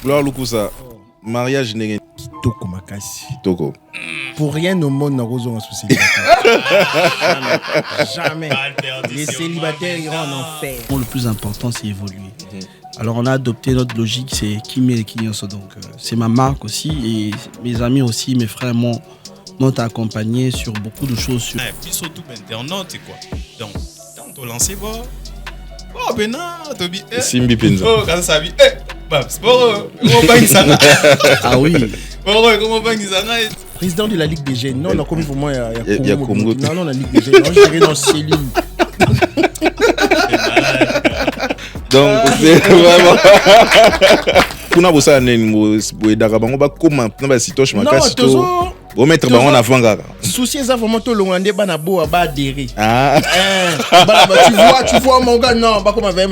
Gloire Lukusa, mariage n'est Kitoko makasi. Kitoko. Pour rien au monde, nous avons un souci. Jamais. Les célibataires iront en enfer. Le plus important, c'est évoluer. Alors, on a adopté notre logique, c'est Kimi et Kinyoso. Donc, c'est ma marque aussi. Et mes amis aussi, mes frères m'ont accompagné sur beaucoup de choses. Sur... Puis surtout, internaute, c'est quoi? Donc, on t'a lancé, bon. Oh, ben non, Tobi. Simbi Pinza. Oh, quand ça vit. C'est bon, comment pas une sana? Ah oui. Comment pas une sana? Président de la Ligue des Jeunes. Non, on a commis pour moi, il y a Congo. Non, la Ligue des Jeunes. Non, je dirais dans cellule. Donc, c'est vraiment. Kuna bosa neni boedaka bango bakoma na basitoche makasi to remettre bango na vanga. Souci ça vraiment to longande bana bo ba adhérer. Ah. Tu vois mon gars non, pas comme avec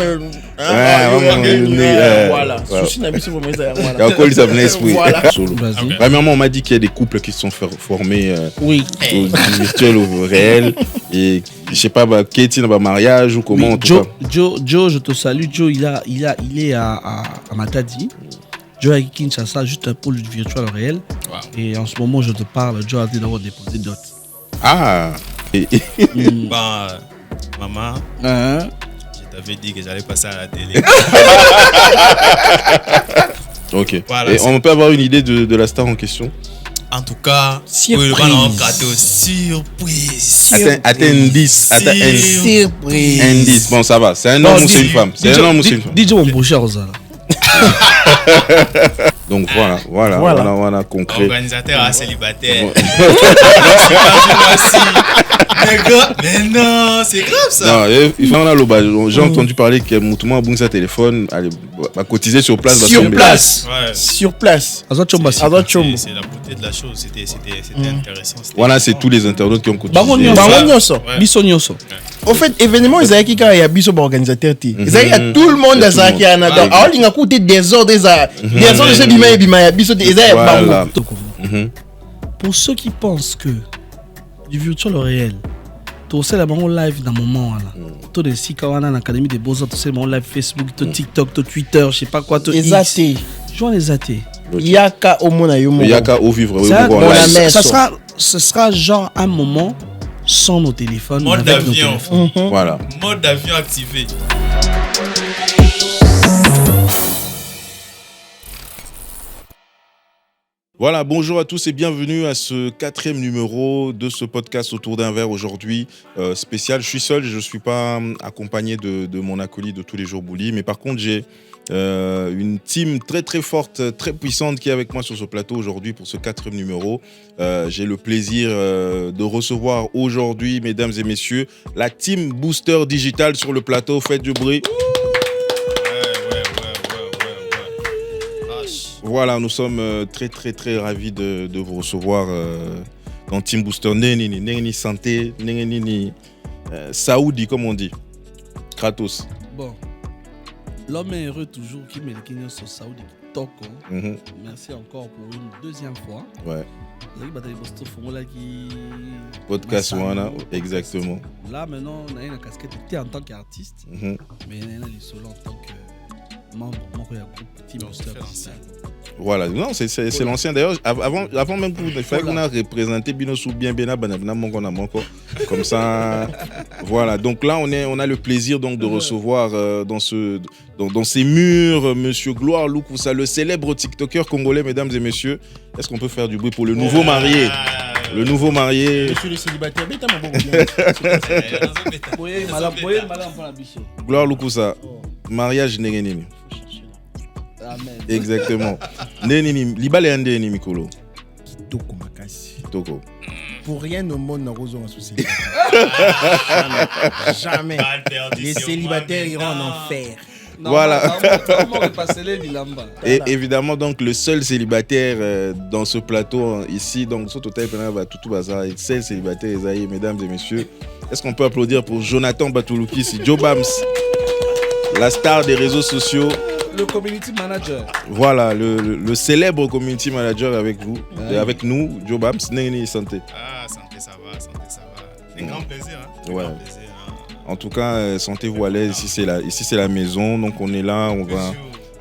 voilà. Souci na biso vraiment ça voilà. Ya ko lisa l'esprit. Solo. Vas-y. Premièrement, on m'a dit qu'il y a des couples qui sont formés Oui. au virtuel ou au réel et je sais pas Katie dans mariage ou comment en tout cas. Joe, je te salue. Joe, il est à Matadi. Joe est à Kinshasa, juste pour le virtuel réel. Wow. Et en ce moment, je te parle, Joe a d'abord déposé dot. Ah. Bah, maman, je t'avais dit que j'allais passer à la télé. Ok. Voilà, et on peut avoir une idée de la star en question? En tout cas, surprise. Attends, indice. Surprise. Indice. Bon, ça va. C'est un homme ou c'est une femme? C'est un homme ou c'est une femme? Dis mon beau cher Rosala. Donc voilà, on a concret. Organisateur à célibataire. Mais non, c'est grave ça. Non, il faut en aller. J'ai entendu parler que Moutouma a bougé sa téléphone, va cotiser sur place. Sur place. Ouais. Sur place. C'est la beauté de la chose. C'était intéressant. Voilà, c'est tous les internautes qui ont cotisé. Au fait, événement, ils avaient qui quand il y a biso organisateur. Ils avaient tout le monde dans qui a nada. Alors il a coûté des ordres de ce bima biso des voilà. Pour ceux qui pensent que du virtuel au réel, tu sais la bango live dans moment là. Tu des sikawana dans l'académie des beaux-arts, tu sais mon live Facebook, tu TikTok, tu Twitter, je sais pas quoi, tu X. Joins les athées. Yaka au mona yomo. Yaka au vivre. Ça sera genre un moment sans nos téléphones. Mode d'avion. Voilà. Mode d'avion activé. Voilà, bonjour à tous et bienvenue à ce 4e numéro de ce podcast autour d'un verre aujourd'hui spécial. Je suis seul, je ne suis pas accompagné de mon acolyte de tous les jours Bouli, mais par contre j'ai une team très très forte, très puissante qui est avec moi sur ce plateau aujourd'hui pour ce 4e numéro. J'ai le plaisir de recevoir aujourd'hui, mesdames et messieurs, la team Booster Digital sur le plateau. Faites du bruit. Voilà, nous sommes très très très ravis de vous recevoir dans Team Booster. Neni santé, neni Saoudi comme on dit. Kratos. Bon, l'homme est heureux toujours qui met le Kenya sur Saoudi Toko. Merci encore pour une deuxième fois. Ouais. Podcast voilà, exactement. Là maintenant, on a une casquette en tant qu'artiste, mais on a les solos en tant que membre du groupe Team Booster. Voilà, non, c'est l'ancien d'ailleurs. Avant même il fallait qu'on a représenté Binosu bien comme ça. Voilà, donc là on a le plaisir donc de recevoir dans ces murs Monsieur Gloire Lukusa, le célèbre TikToker congolais, mesdames et messieurs. Est-ce qu'on peut faire du bruit pour le nouveau marié? Le nouveau marié. Monsieur le célibataire, Gloire Lukusa, mariage nengenini. Amen. Exactement. Nenini, libale ande ni mikolo. Kitoko makasi. Kitoko. Pour rien au monde, nous avons un souci. Jamais. Les célibataires iront en enfer. Non, voilà. Et évidemment, donc, le seul célibataire dans ce plateau ici, donc, ce total, tout bazar, seul célibataire, mesdames et messieurs. Est-ce qu'on peut applaudir pour Jonathan Batouloukis, Joe Bams, la star des réseaux sociaux? Le community manager. Voilà, le célèbre community manager avec vous, avec nous, Joe Bams, Neni santé. Ah, santé, ça va. C'est un grand plaisir. Ouais. En tout cas, sentez-vous à l'aise. Ici, c'est la maison. Donc, on est là.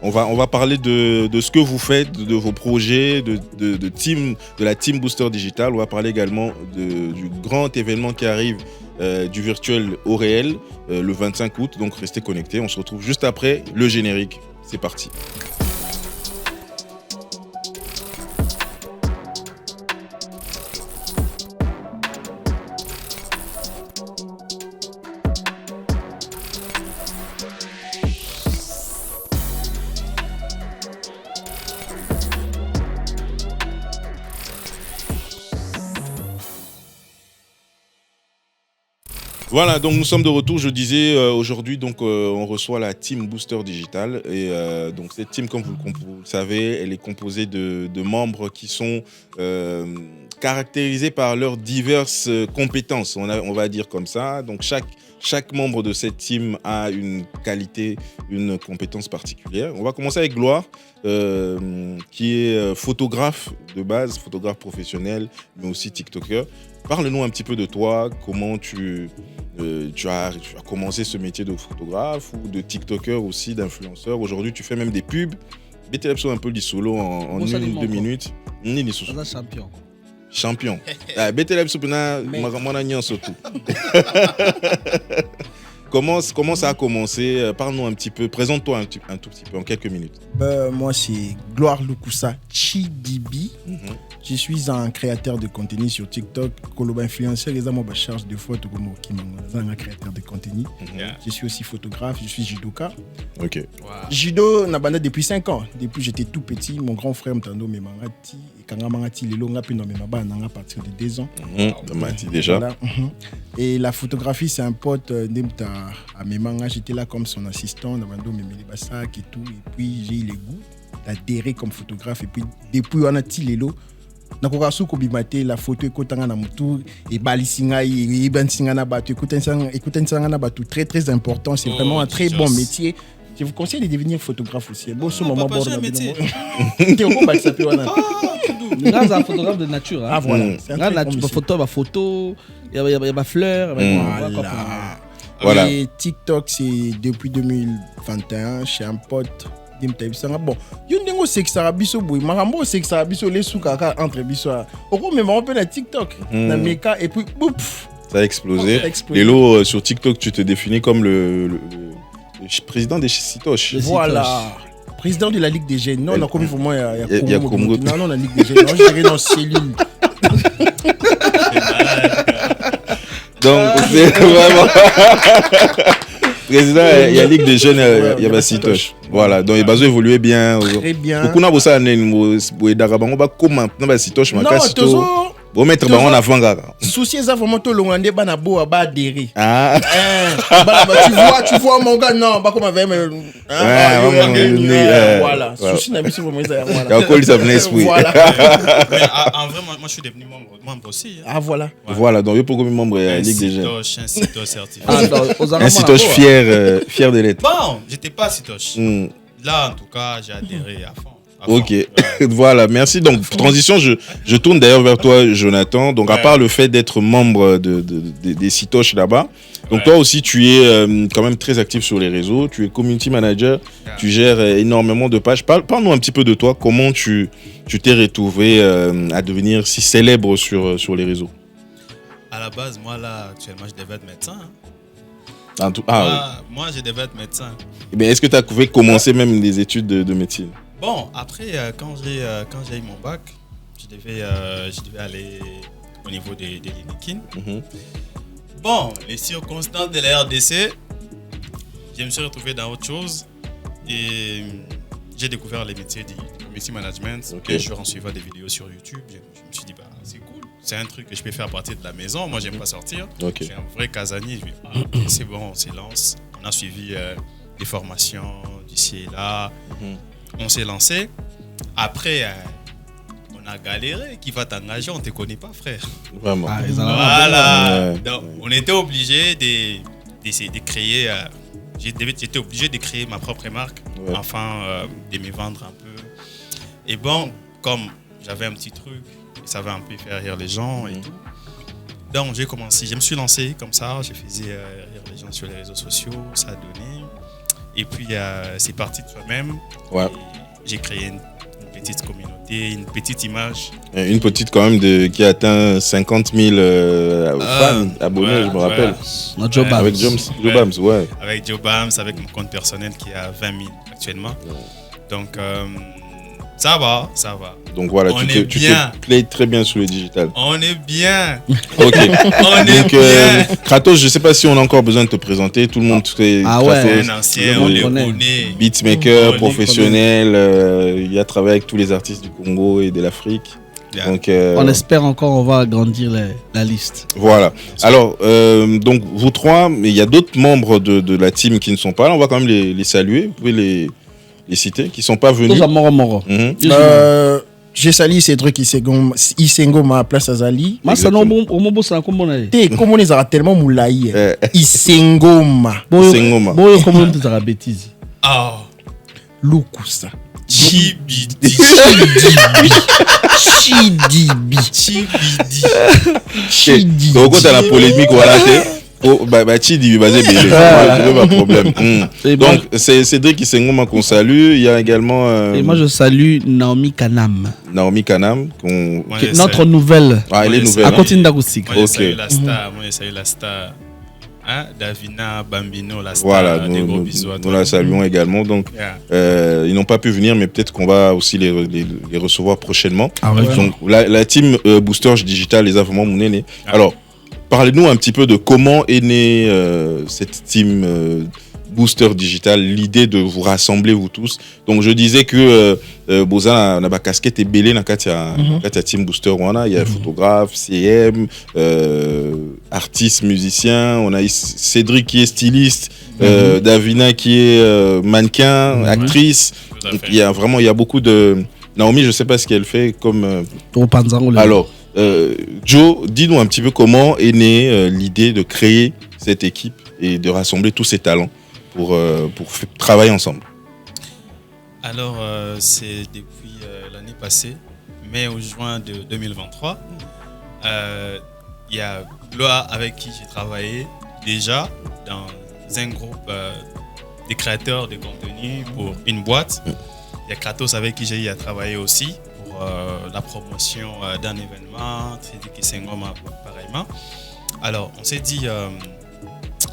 On va parler de ce que vous faites, de vos projets, de la Team Booster Digital. On va parler également du grand événement qui arrive du virtuel au réel le 25 août. Donc restez connectés. On se retrouve juste après le générique. C'est parti. Voilà, donc nous sommes de retour. Je disais aujourd'hui, donc on reçoit la Team Booster Digital et donc cette team, comme vous le savez, elle est composée de membres qui sont caractérisés par leurs diverses compétences. On va dire comme ça. Donc chaque membre de cette team a une qualité, une compétence particulière. On va commencer avec Gloire, qui est photographe de base, photographe professionnel, mais aussi TikToker. Parle-nous un petit peu de toi, comment tu as commencé ce métier de photographe ou de TikToker aussi, d'influenceur. Aujourd'hui, tu fais même des pubs. Bételep un peu solo en 1-2 minutes. Champion. Champion. Bételep surtout. Comment ça a commencé? Parle-nous un petit peu. Présente-toi un tout petit peu en quelques minutes. Moi, c'est Gloire Lukusa Chidibi. Je suis un créateur de contenu sur TikTok. Koloba influenceur, les amis, je charge de photos comme un créateur de contenu. Je suis aussi photographe, je suis judoka. Ok. Wow. Judo, n'a pas depuis 5 ans. Depuis j'étais tout petit, mon grand frère m'tando me mangati et quand mangati les longs puis non mais maba à partir de 2 ans. Mangati déjà. Voilà. Et la photographie, c'est un pote d'Emta à mes mangas, j'étais là comme son assistant, n'a pas me les bassacs et tout et puis j'ai eu le goût d'adhérer comme photographe et puis depuis on a tilelo nakoka suko bimate la photo ekotanga na mutu et balisinga et bensinga na batu écoutensanga na batu très très important, c'est vraiment un très bon métier. Je vous conseille de devenir photographe aussi. Bon ce moment bord de métier. Tu es pas ça peut wana. Là c'est un photographe de nature hein. Ah voilà, c'est un là tu peux photo, il y a fleurs, voilà. Et TikTok c'est depuis 2021 chez un pote. Bon, il y a un sexe arabiso boy, marambo sexe arabiso les soukaka entre biso. Oko me on peut na TikTok, na meka et puis bouf, ça a explosé. Lélo sur TikTok, tu te définis comme le président des Sitoches. Voilà. Président de la Ligue des Jeunes. Non, on a commis pour moi il y a Congo. Non, la Ligue des Jeunes. Non, je dirais dans cellule. Donc c'est vraiment président, il y a Ligue des Jeunes, il y a Sitoche. Voilà, donc il va évoluer bien. Très bien. Beaucoup n'a pas ça, on va comment dans Sitoche, non, toujours. Bon mettre baron en avant gars. Souci ça vraiment tout le monde ba na bo ba adhérer. Ah. Tu vois mon gars non, pas comme avec voilà. Souci na biso vraiment ça voilà. Quand il s'appelle esprit. Voilà. En vrai moi je suis devenu membre aussi. Ah voilà. Voilà, donc il pour comme membre de la Ligue des Jeunes. Un Sitoche certifié. Un Sitoche fier de l'être. Bon, j'étais pas Sitoche. Là en tout cas, j'ai adhéré à fond. Ok, voilà, merci. Donc, transition, je tourne d'ailleurs vers toi, Jonathan. Donc, à part le fait d'être membre des Sitoches là-bas, donc toi aussi, tu es quand même très actif sur les réseaux. Tu es community manager, tu gères énormément de pages. Parle-nous un petit peu de toi. Comment tu t'es retrouvé à devenir si célèbre sur les réseaux? À la base, moi, là, actuellement, je devais être médecin. Moi, je devais être médecin. Mais est-ce que tu as commencé même des études de médecine? Bon, après, quand j'ai eu mon bac, je devais aller au niveau des Linikines. Bon, les circonstances de la RDC, je me suis retrouvé dans autre chose et j'ai découvert les métiers du community management. Un jour, en suivant des vidéos sur YouTube, je me suis dit, bah, c'est cool, c'est un truc que je peux faire à partir de la maison. Moi, j'aime pas sortir. Je suis un vrai casanier. Je me dis, c'est bon, on s'élance. On a suivi des formations d'ici et là. On s'est lancé. Après, on a galéré. Qui va t'engager? On ne te connaît pas, frère. Vraiment. Voilà. Donc, on était obligé de créer. J'étais obligé de créer ma propre marque, afin de me vendre un peu. Et bon, comme j'avais un petit truc, ça savait un peu faire rire les gens et tout. Donc, j'ai commencé. Je me suis lancé comme ça. Je faisais rire les gens sur les réseaux sociaux. Ça a donné. Et puis, c'est parti de soi-même. Ouais. J'ai créé une petite communauté, une petite image. Une petite quand même qui a atteint 50 000 fans, abonnés, je me rappelle. Joe Bams. Avec Joe Bams, ouais. Avec Joe Bams, avec mon compte personnel qui est à 20 000 actuellement. Ouais. Donc, ça va. Donc voilà, tu te plais très bien sur le digital. On est bien. Ok. On est bien. Kratos, je ne sais pas si on a encore besoin de te présenter. Tout le monde fait un ancien, on est beatmaker, professionnel. Il a travaillé avec tous les artistes du Congo et de l'Afrique. Yeah. Donc, on espère encore, on va agrandir la liste. Voilà. Alors, donc vous trois, mais il y a d'autres membres de la team qui ne sont pas là. On va quand même les saluer. Vous pouvez les citer, qui ne sont pas venus. J'ai sali Cédric Isengo ma place à Zali. Ma ça non au mobo ça comment on est. T'es comment les a tellement moulaï. Isengo ma. Boyo comment tu as bêtise. Ah. Lukusa. Chibidi. Donc quand t'as la polémique voilà Chidi basé belé. Pas de problème. Donc c'est Cédric Isengo qu'on salue. Il y a également. Et moi je salue Naomi Kanam. Notre nouvelle. Elle est nouvelle. À continue d'acoustique. Moi je salue la star. Davina Bambino, la star. Voilà, nous la saluons également. Donc, ils n'ont pas pu venir, mais peut-être qu'on va aussi les recevoir prochainement. Donc, la team Booster Digital les a vraiment menés. Alors, parlez-nous un petit peu de comment est née cette team Booster Digital, l'idée de vous rassembler vous tous. Donc je disais que Boza n'a pas casquette et belé dans la team Booster. Il y a photographe, CM, artiste, musicien. On a Cédric qui est styliste, Davina qui est mannequin, actrice. Donc, il y a beaucoup de... Naomi, je ne sais pas ce qu'elle fait comme... Alors, Joe, dis-nous un petit peu comment est née l'idée de créer cette équipe et de rassembler tous ces talents pour travailler ensemble. Alors, c'est depuis l'année passée, mai ou juin de 2023. Il y a Gloa avec qui j'ai travaillé déjà dans un groupe de créateurs de contenu pour une boîte. Il y a Kratos avec qui j'ai eu à travailler aussi pour la promotion d'un événement, Cédric Isengo pareillement. Alors, on s'est dit,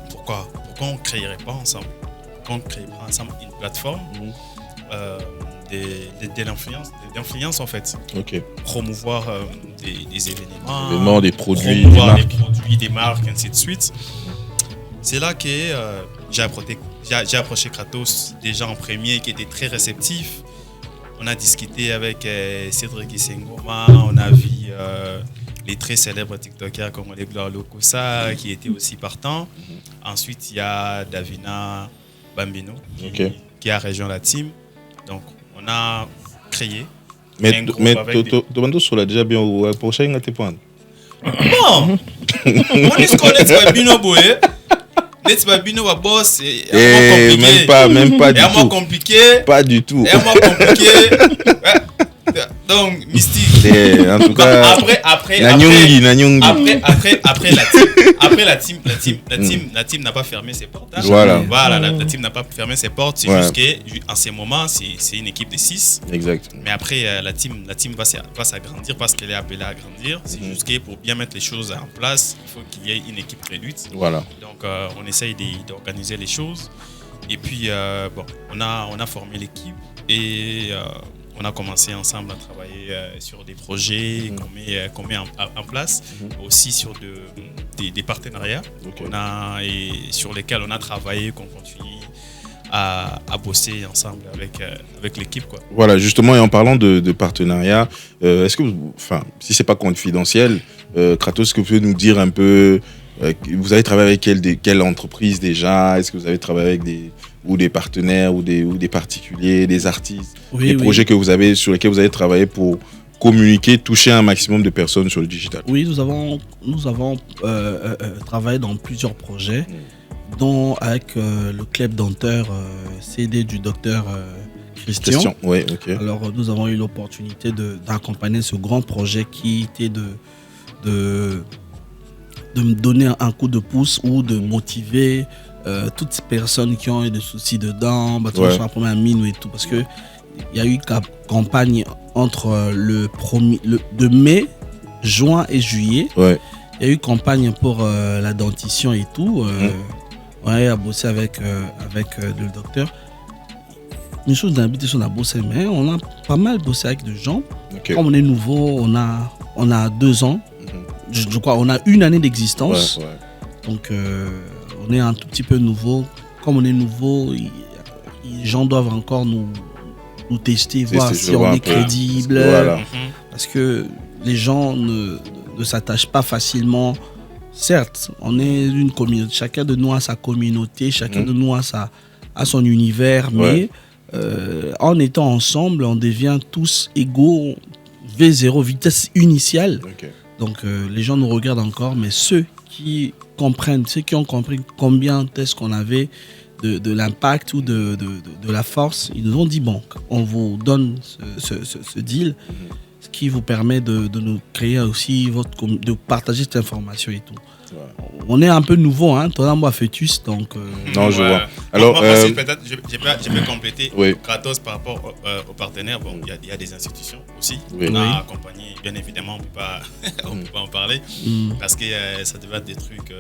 pourquoi on ne créerait pas ensemble? Pourquoi on ne créerait pas ensemble une plateforme de l'influence en fait. Promouvoir des événements, des produits, des marques, ainsi de suite. C'est là que j'ai approché Kratos déjà en premier, qui était très réceptif. On a discuté avec Cédric Isengo, on a vu les très célèbres TikTokers comme les Gloire Lokosa qui étaient aussi partants. Ensuite, il y a Davina Bambino qui a rejoint la team. Donc, on a créé. Mais Tomando Sola déjà bien au prochain points. Non, on est connaît Bambino Boé. Let's Babino wa boss même pas du tout. Compliqué. Pas du tout. Et moins compliqué. Donc mystique. En tout cas après la team n'a pas fermé ses portes. Voilà, la team n'a pas fermé ses portes, c'est juste que en ce moment c'est une équipe de 6. Exact. Mais après la team va s'agrandir parce qu'elle est appelée à grandir, c'est juste que pour bien mettre les choses en place, il faut qu'il y ait une équipe réduite. Voilà. Donc on essaye d'organiser les choses et puis on a formé l'équipe et on a commencé ensemble à travailler sur des projets qu'on met en place, aussi sur des partenariats et sur lesquels on a travaillé, qu'on continue à bosser ensemble avec l'équipe. Voilà, justement, et en parlant de partenariat, est-ce que, si c'est pas confidentiel, Kratos, est-ce que vous pouvez nous dire un peu, vous avez travaillé avec quelle entreprise déjà? Est-ce que vous avez travaillé avec des partenaires ou des particuliers, des artistes, des projets que vous avez, sur lesquels vous avez travaillé pour communiquer, toucher un maximum de personnes sur le digital? Oui, nous avons travaillé dans plusieurs projets, dont avec le club denteur CD du docteur Christian. Oui, Alors nous avons eu l'opportunité d'accompagner ce grand projet qui était de me donner un coup de pouce ou de motiver toutes ces personnes qui ont eu des soucis de dents, Ouais. sur la première mine et tout, parce que il y a eu campagne entre de mai, juin et juillet. Ouais. Il y a eu campagne pour la dentition et tout. Ouais, à bosser avec le docteur. Une chose d'habitude, on a bossé, mais on a pas mal bossé avec des gens. Ok. Comme on est nouveau, on a 2 ans. Je crois, on a 1 année d'existence. Ouais. Donc, on est un tout petit peu nouveau. Comme on est nouveau, les gens doivent encore nous tester, voir si on est crédible. Voilà. Parce que les gens ne s'attachent pas facilement. Certes, on est une communauté. Chacun de nous a sa communauté, chacun de nous a son univers. Mais en étant ensemble, on devient tous égaux. V0, vitesse initiale. Ok. Donc les gens nous regardent encore, mais ceux qui comprennent, ceux qui ont compris combien est-ce qu'on avait de l'impact ou de la force, ils nous ont dit bon, on vous donne ce deal, ce qui vous permet de nous créer aussi de partager cette information et tout. Ouais. On est un peu nouveau, hein, toi moi fœtus, donc. Non, je Ouais. vois. Alors, Moi, peut-être, je peux compléter. Oui. Kratos par rapport aux partenaires. Bon, il y a des institutions aussi. Oui. On a Oui. accompagné, bien évidemment, on peut pas en parler parce que ça devait être des trucs.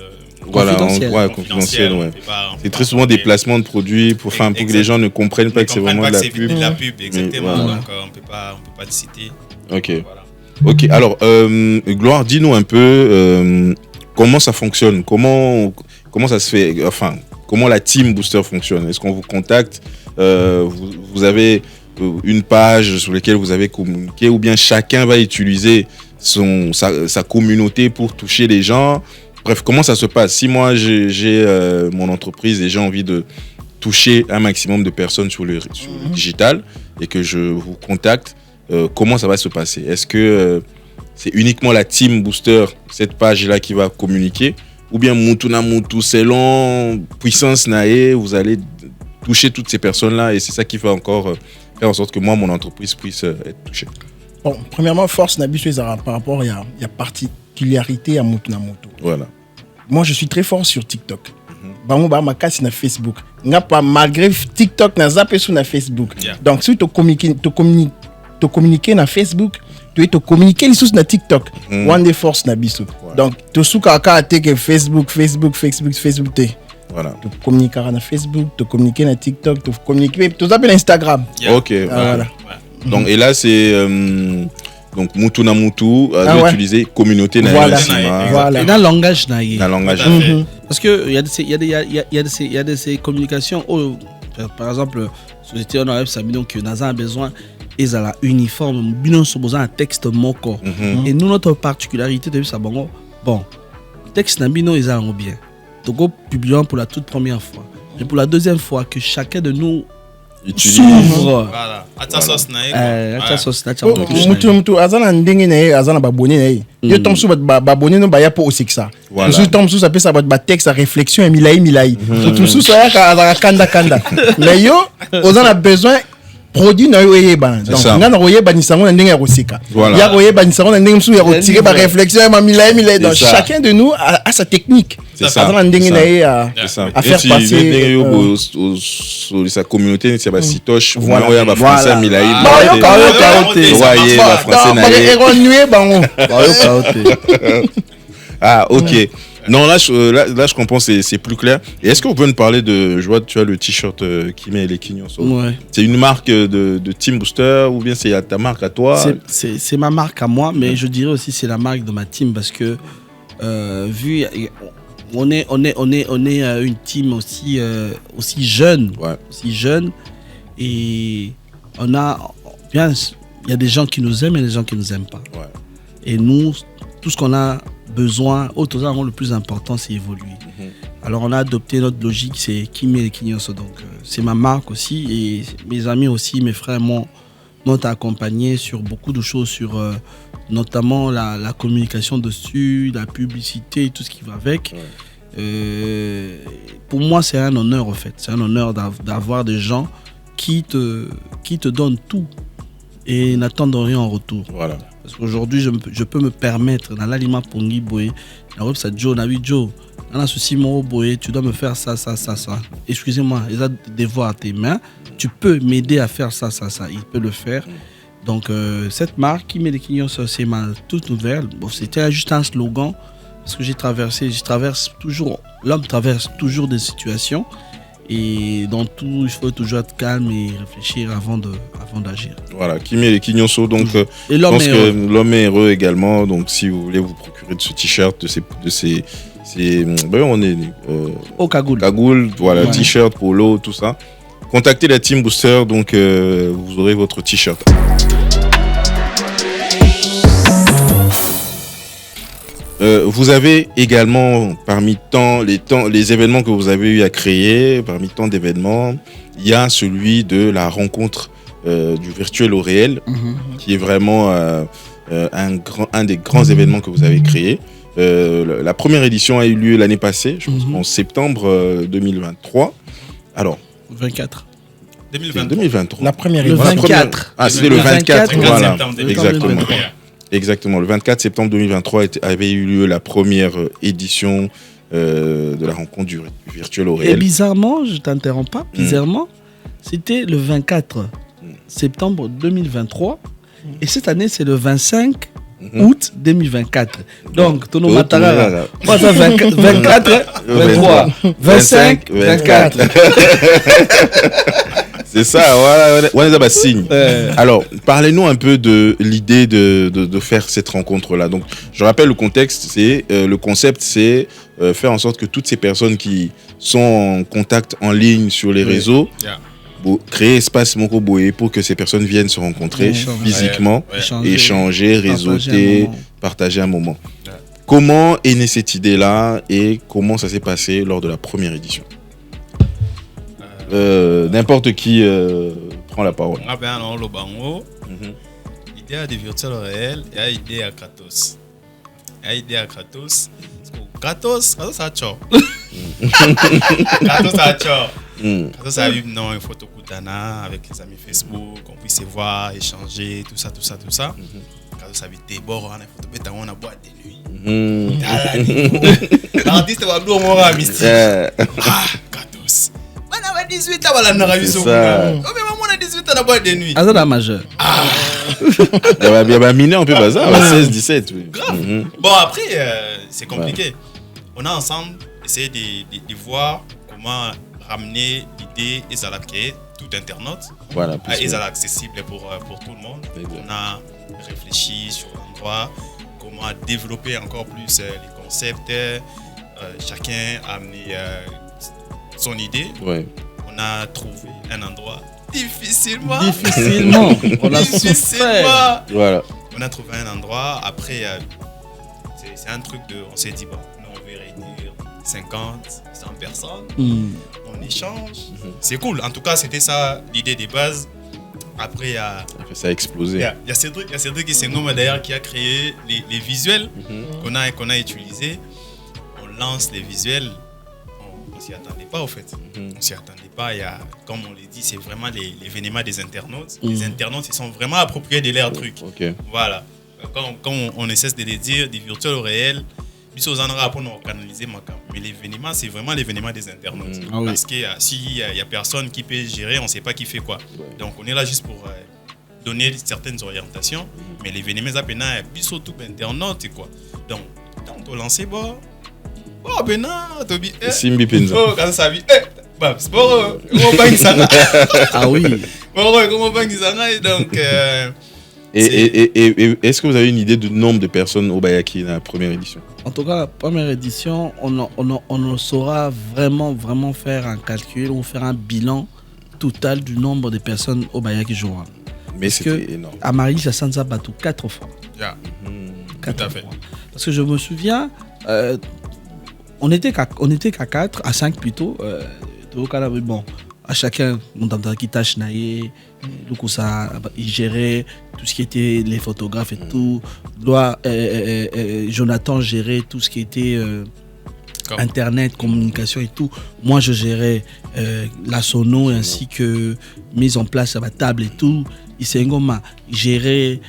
voilà, confidentiel. confidentiel, ouais. On peut pas C'est très souvent des parler. placements de produits pour que les gens ne comprennent pas que c'est vraiment de la pub. de la pub, exactement. voilà. Donc, on peut pas le citer. Ok. Voilà. Ok. Alors, Gloire, dis-nous un peu comment ça fonctionne, comment ça se fait, enfin, comment la team Booster fonctionne. Est-ce qu'on vous contacte, vous avez une page sur laquelle vous avez communiqué, ou bien chacun va utiliser sa communauté pour toucher les gens. Bref, comment ça se passe? Si moi j'ai mon entreprise et j'ai envie de toucher un maximum de personnes sur le digital et que je vous contacte, comment ça va se passer? Est-ce que c'est uniquement la team Booster, cette page-là, qui va communiquer, ou bien Mutuna Mutu, selon puissance nae, vous allez toucher toutes ces personnes-là et c'est ça qui va encore faire en sorte que moi, mon entreprise puisse être touchée? Bon, premièrement, force Nabiso par rapport, il y a particularité à Mutuna Mutu. Voilà. Moi, je suis très fort sur TikTok. Bango ba makasi na Facebook. Malgré TikTok na zappé sur na Facebook. Yeah. Donc si tu communiquer na Facebook, tu te communiquer les sources na TikTok. One day force na biso. Donc tu souka ka que Facebook te. Voilà. Tu communiquer na Facebook, tu communiquer na TikTok, tu communiquer, tu appelles Instagram. Yeah. Ok. Voilà. Ouais. Donc, et là, c'est donc Mutuna Mutu, utiliser communauté nae Voilà. Nassima, Voilà. Et dans le langage, naïe. dans le langage. Tout à fait. Parce qu'il y a de ces communications. Par exemple, société honorable Sabino qui a besoin, ils ont uniforme, binon sont besoin un texte moko. Et nous, notre particularité de ça, bon, texte nabino, ils ont bien. Donc, publions pour la toute première fois. Et pour la deuxième fois, que chacun de nous s'ouvre. Voilà. Attention, Mutu azana ndenge na ye azana babone na ye. Yo tom su babone no baya po osiksa. Voilà. Su tom su ça peut ça ba texte à réflexion et milai. Tout su ça ya kanda. Mais yo ozana besoin produit na yo yeba. Donc ngana royeba ni sango na ndenge ya kosika. Ya royeba ni sango na ndenge su ya retirer ba réflexion et milai. Donc chacun de nous a sa technique. Azana ndenge na ye à faire passer sa communauté, c'est ba sitoche, voilà. ou ba français milai. Ah, ok. Non, là, je comprends, c'est plus clair. Et est-ce que vous pouvez me parler de... Je vois, tu as le t-shirt qui met les quignons. Ouais. C'est une marque de Team Booster ou bien c'est ta marque à toi? C'est ma marque à moi, mais je dirais aussi c'est la marque de ma team parce que vu... On est une team aussi jeune. Ouais. Aussi jeune. Et on a... Bien, il y a des gens qui nous aiment et des gens qui nous aiment pas. Ouais. Et nous, tout ce qu'on a besoin, le plus important, c'est évoluer. Alors on a adopté notre logique, c'est Kimi et Kinyoso. Donc c'est ma marque aussi. Et mes amis aussi, mes frères m'ont accompagné sur beaucoup de choses, sur notamment la communication dessus, la publicité et tout ce qui va avec. Ouais. Pour moi, c'est un honneur en fait. C'est un honneur d'avoir des gens qui te donnent tout et n'attendent rien en retour. Voilà. Parce qu'aujourd'hui, je peux me permettre, dans l'aliment Pongi Boé, la robe ça Joe, Navi Joe, on a ceci, mon boy, tu dois me faire ça. Excusez-moi, il a des devoirs à tes mains. Tu peux m'aider à faire ça. Il peut le faire. Donc, cette marque, qui met des quignons, c'est ma toute nouvelle. Bon, c'était juste un slogan. Parce que l'homme traverse toujours des situations. Et dans tout, il faut toujours être calme et réfléchir avant d'agir. Voilà, qui met les quignons, donc et l'homme je pense que l'homme est heureux également. Donc, si vous voulez vous procurer de ce t-shirt, on est au cagoule. Cagoule, voilà, t-shirt, polo, tout ça. Contactez la Team Booster, donc vous aurez votre t-shirt. Vous avez également, parmi les événements que vous avez eu à créer, parmi tant d'événements, il y a celui de la rencontre du virtuel au réel, qui est vraiment un des grands événements que vous avez créé. La première édition a eu lieu l'année passée, je pense en septembre 2023. Alors, 24. 2023. La première édition. Le 24. C'était le 24, voilà. Exactement. Exactement. Le 24 septembre 2023 avait eu lieu la première édition de la rencontre du virtuel au réel. Et bizarrement, je ne t'interromps pas, c'était le 24 septembre 2023. Et cette année, c'est le 25 août 2024. Donc, Tono Matara, 24, 23, 25, 24. C'est ça, voilà, on est à signe. Alors, parlez-nous un peu de l'idée de faire cette rencontre-là. Donc, je rappelle le contexte, le concept, c'est faire en sorte que toutes ces personnes qui sont en contact en ligne sur les réseaux, créer espace Moko Boé pour que ces personnes viennent se rencontrer physiquement, échanger, réseauter, partager un moment. Comment est née cette idée-là et comment ça s'est passé lors de la première édition? N'importe qui prend la parole. L'idée de virtuel réel et l'idée à Kratos. Kratos a tchao. Kratos a eu une photo Koutana avec les amis Facebook, on puisse se voir, échanger, tout ça. Kratos a vu des bords, on a photo bête, on a boîte de nuit. L'artiste va nous avoir un mystique. Kratos. On a 18 ans, on a 18 ans. On a 18 ans, on a boîte de nuit. Azada majeur. Il y a un mineur un peu bazar, 16, 17. Grave. Bon, après, c'est compliqué. On a ensemble essayé de voir comment ramener l'idée et ça l'a créé tout internaute. Voilà. Et ça l'a accessible pour tout le monde. On a réfléchi sur l'endroit, comment développer encore plus les concepts. Chacun a amené son idée. Ouais. On a trouvé un endroit difficilement. On a souffert. Voilà. On a trouvé un endroit. Après, c'est un truc on s'est dit, bon, nous on veut réunir 50, 100 personnes. On échange. C'est cool. En tout cas, c'était ça l'idée de base. Après, ça a explosé. Il y a Cédric qui s'engome d'ailleurs qui a créé les visuels qu'on a utilisés. On lance les visuels. On ne s'y attendait pas, au fait. On ne s'y attendait pas. Comme on l'a dit, c'est vraiment l'événement des internautes. Les internautes, ils sont vraiment appropriés de leur truc. Voilà. Quand on essaie de les dire, du virtuel au réel, puis aux endroits pour nous canaliser. Mais l'événement, c'est vraiment l'événement des internautes. Parce que s'il n'y a personne qui peut gérer, on ne sait pas qui fait quoi. Donc, on est là juste pour donner certaines orientations. Mais l'événement, c'est plus surtout internaute. Donc, quand on lance, oh, ben non, Tobi. Simbi Penza. Oh, quand ça vit. Babs, bon, comment pas ça? Ah oui. Bon, comment pas ça? Donc. Et est-ce que vous avez une idée du nombre de personnes au Bayaki dans la première édition? En tout cas, la première édition, on ne saura vraiment faire un calcul ou faire un bilan total du nombre de personnes au Bayaki jouera. Mais c'était énorme. À Marie, ça s'en a battu 4 fois. Tout à fait. Parce que je me souviens, on était qu'à 4, à 5 plutôt. Bon, à chacun, mon tante qui tâche naïe, du coup ça, il gérait tout ce qui était les photographes et tout. Jonathan gérait tout ce qui était internet, communication et tout. Moi je gérais la sono ainsi que mise en place à ma table et tout. Isengoma gérait,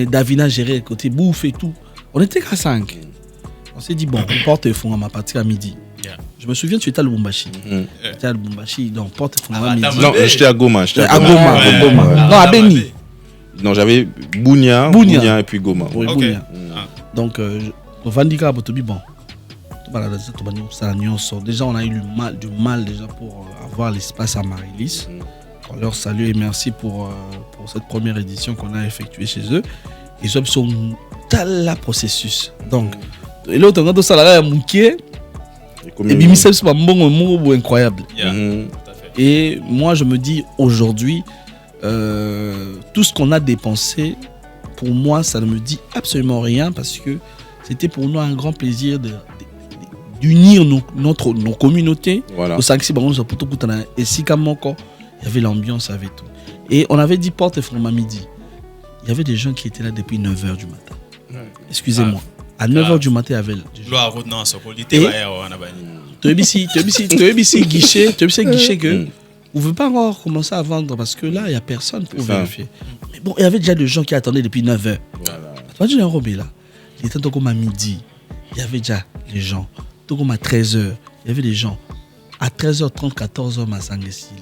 Davina gérait le côté bouffe et tout. On était qu'à 5. On s'est dit, bon, on porte Fongama à partir à midi. Yeah. Je me souviens, tu étais à Lubumbashi. Tu étais à Lubumbashi, donc porte Fongama à midi. Non, j'étais à Goma. À Goma. Non, à Beni. Non, j'avais Bounia et puis Goma. Oui, Ok. Bounia. Donc, on va dire que bon. Déjà, on a eu du mal déjà pour avoir l'espace à Marilis. On leur salue et merci pour cette première édition qu'on a effectuée chez eux. Ils ont le processus. Donc, et l'autre, on a ça là, et puis, c'est un bon incroyable. Yeah, tout à fait. Et moi, je me dis aujourd'hui, tout ce qu'on a dépensé, pour moi, ça ne me dit absolument rien parce que c'était pour nous un grand plaisir d'unir nos communautés. Voilà. Et si comme encore, il y avait l'ambiance, il y avait tout. Et on avait dit porte et front à midi. Il y avait des gens qui étaient là depuis 9h du matin. Excusez-moi. À 9h du matin, il y avait des gens. Tu as guichet que vous ne pouvez pas encore commencer à vendre parce que là, il n'y a personne pour vérifier. Mais bon, il y avait déjà des gens qui attendaient depuis 9h. Voilà. Tu vois, Robé là, il était comme à midi. Il y avait déjà les gens. Tout comme à 13h, il y avait des gens. À 13h30, 14h, à Sangesili.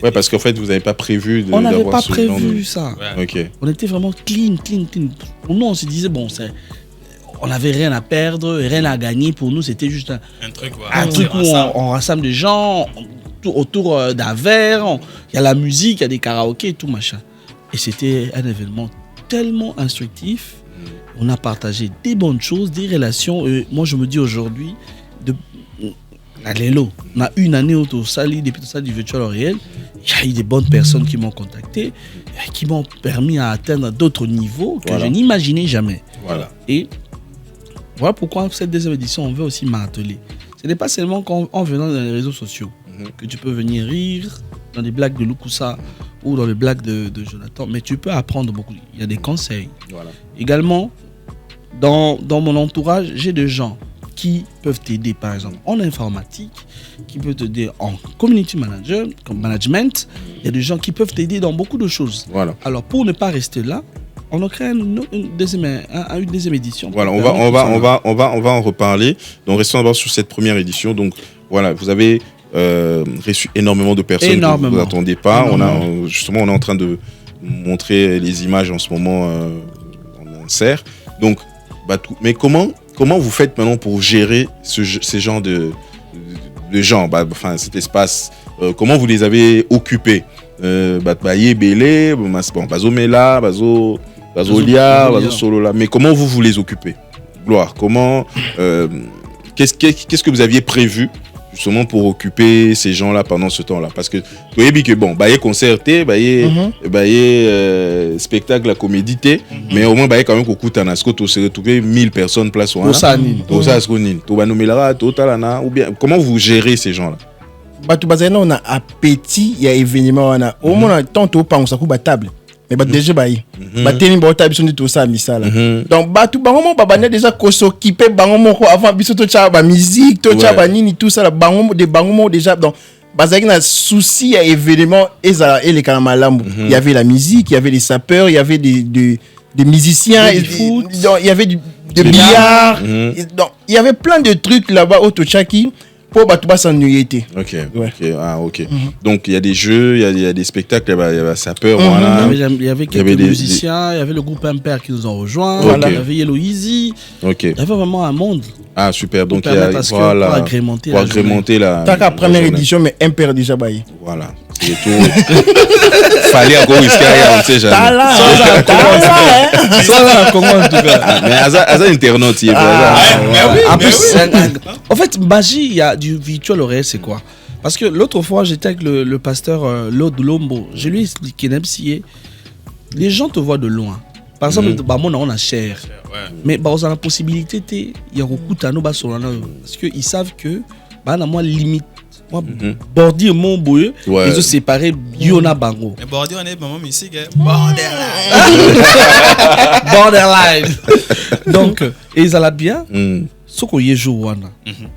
Ouais, parce qu'en fait, vous n'avez pas prévu on n'avait pas prévu ça. Ouais. Ok. On était vraiment clean. Pour nous, on se disait, bon, on n'avait rien à perdre, rien à gagner. Pour nous, c'était juste un truc où on rassemble des gens autour d'un verre. Il y a la musique, il y a des karaokés et tout, machin. Et c'était un événement tellement instructif. On a partagé des bonnes choses, des relations. Et moi, je me dis aujourd'hui, on a une année depuis tout ça du virtuel au réel. Il y a eu des bonnes personnes qui m'ont contacté, qui m'ont permis à atteindre d'autres niveaux que je n'imaginais jamais. Voilà. Et voilà pourquoi cette deuxième édition, on veut aussi marteler. Ce n'est pas seulement en venant dans les réseaux sociaux que tu peux venir rire dans les blagues de Lukusa ou dans les blagues de Jonathan, mais tu peux apprendre beaucoup. Il y a des conseils. Voilà. Également, dans mon entourage, j'ai des gens qui peuvent t'aider, par exemple, en informatique, qui peuvent t'aider en community management. Il y a des gens qui peuvent t'aider dans beaucoup de choses. Voilà. Alors, pour ne pas rester là, on a créé une deuxième édition. Voilà, on va en reparler. Donc, restons d'abord sur cette première édition. Donc, voilà, vous avez reçu énormément de personnes que vous n'attendiez pas. On est en train de montrer les images en ce moment en insert. Donc, mais comment vous faites maintenant pour gérer ces genres de gens, cet espace, comment vous les avez occupés? Bazomela, Bazolia, Bazosolola, mais comment vous les occupez? Gloire, qu'est-ce que vous aviez prévu justement pour occuper ces gens-là pendant ce temps-là? Parce que vous avez dit que bon, il y a concert, spectacle, la comédie, mais au moins il y a quand même beaucoup de temps, tu se retrouver 1000 personnes place ou bien comment vous gérez ces gens-là? On a appétit, il y a événement, on a au moins tantôt pas on s'occupe table. Mais déjà teni table sont tout ça misala. Donc bangomo déjà ko s'occuper bangomo avant biso to cha ba musique to cha ba nini tout ça bangomo déjà donc bazaki na souci à événement et les kalamalambou. Il y avait la musique, il y avait les sapeurs, il y avait des musiciens, il y avait du billard. Donc il y avait plein de trucs là-bas au Tochaki. Pour s'ennuyer. Ok. Donc il y a des jeux, il y a des spectacles, il y a sapeurs. Il y avait quelques musiciens, il y avait le groupe Impair qui nous ont rejoints, il y avait Yellow Easy. Il y avait vraiment un monde. Ah super, donc il y a pour agrémenter la première édition, mais Impair déjà baillé. Voilà. Et tout. Fallait encore risquer rien, on sait jamais. Soit là, comment en tout cas. Mais à internaute, il est en fait, magie, il y a du virtuel au réel, c'est quoi? Parce que l'autre fois, j'étais avec le pasteur Lord Lombo. Je lui ai expliqué, les gens te voient de loin. Par exemple, on a cher. Mais on a la possibilité, il y a beaucoup de parce qu'ils savent que, moi, limite. Moi, bordir mon boyeux, les autres séparés, Yona Bango. Mais bordir, on est maman ici, borderline. Donc, et ils allaient bien. Ce qu'on y joue,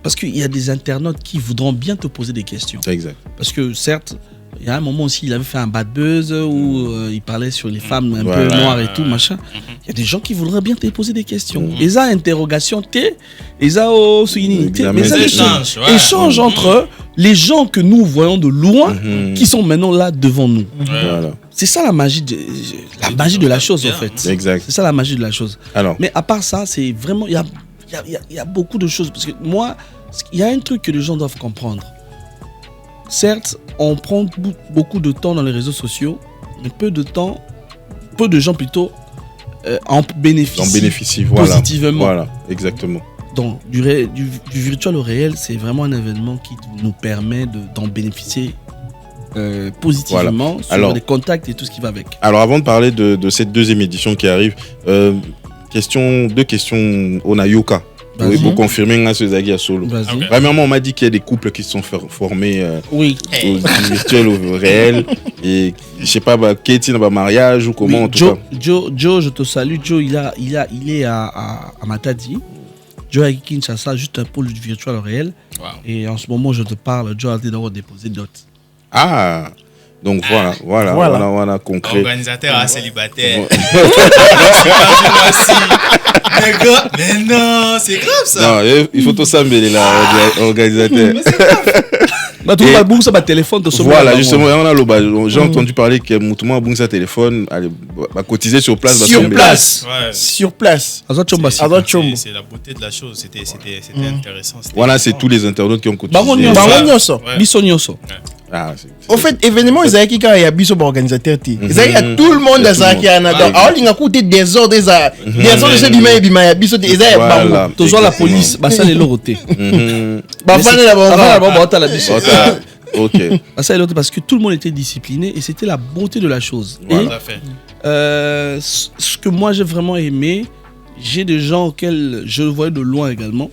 parce qu'il y a des internautes qui voudront bien te poser des questions. Exact. Parce que certes, il y a un moment aussi, il avait fait un bad buzz où il parlait sur les femmes un peu noires et tout, machin. Il y a des gens qui voudraient bien te poser des questions. Ils ont interrogation, ils ont échange entre les gens que nous voyons de loin qui sont maintenant là devant nous. Voilà. C'est ça la magie de la chose, en fait. Exact. C'est ça la magie de la chose. Alors. Mais à part ça, c'est vraiment, il y a beaucoup de choses. Parce que moi, il y a un truc que les gens doivent comprendre. Certes, on prend beaucoup de temps dans les réseaux sociaux, mais peu de gens plutôt en bénéficient positivement. Voilà, exactement. Donc, du virtuel au réel, c'est vraiment un événement qui nous permet d'en bénéficier positivement sur les contacts et tout ce qui va avec. Alors, avant de parler de cette deuxième édition qui arrive, deux questions. On a Yoka. Pour confirmer ce Zaghi à solo. Okay. Premièrement, on m'a dit qu'il y a des couples qui se sont formés au virtuel, au réel. Et je sais pas, Katie dans un mariage ou comment en tout cas. Joe, je te salue. Joe, il est à Matadi. Joe à Kinshasa, juste un pôle du virtuel au réel. Wow. Et en ce moment, je te parle, Joe a été d'abord déposé dot. Ah! Donc voilà, concret. Organisateur célibataire. Mais non, c'est grave ça. Non, il faut tout ça, mais l'organisateur. Téléphone voilà, justement, j'ai entendu parler que Moutouma a sa téléphone, va cotiser sur place. Sur place. C'est la beauté de la chose. C'était intéressant. Voilà, c'est tous les internautes qui ont cotisé. Au fait, événement, il y a des organisateurs. Il y a tout le monde qui a il y a coûté des heures, des heures de ce bima et bima. Il y a toujours la police, ça les lorotés. Ok. Parce que tout le monde était discipliné et c'était la beauté de la chose. Voilà. Et ce que moi j'ai vraiment aimé, j'ai des gens auxquels je voyais de loin également,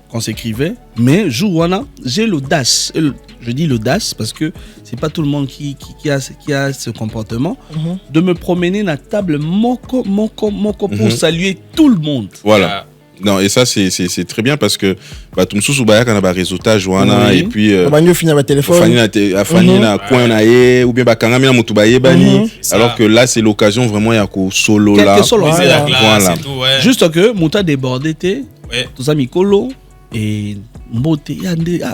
qu'on s'écrivait, mais j'ai l'audace. Je dis l'audace parce que c'est pas tout le monde qui a ce comportement de me promener dans la table moko pour saluer tout le monde. Voilà. Non, et ça c'est très bien parce que tout sous ou baya kana réseautage wana et puis finir ma téléphone afani na coin na ye ou bien bakanga mina mutu baye bani alors que là c'est l'occasion vraiment ya ko solo là. Voilà. Juste que muta débordé tout ça mikolo et Mbote,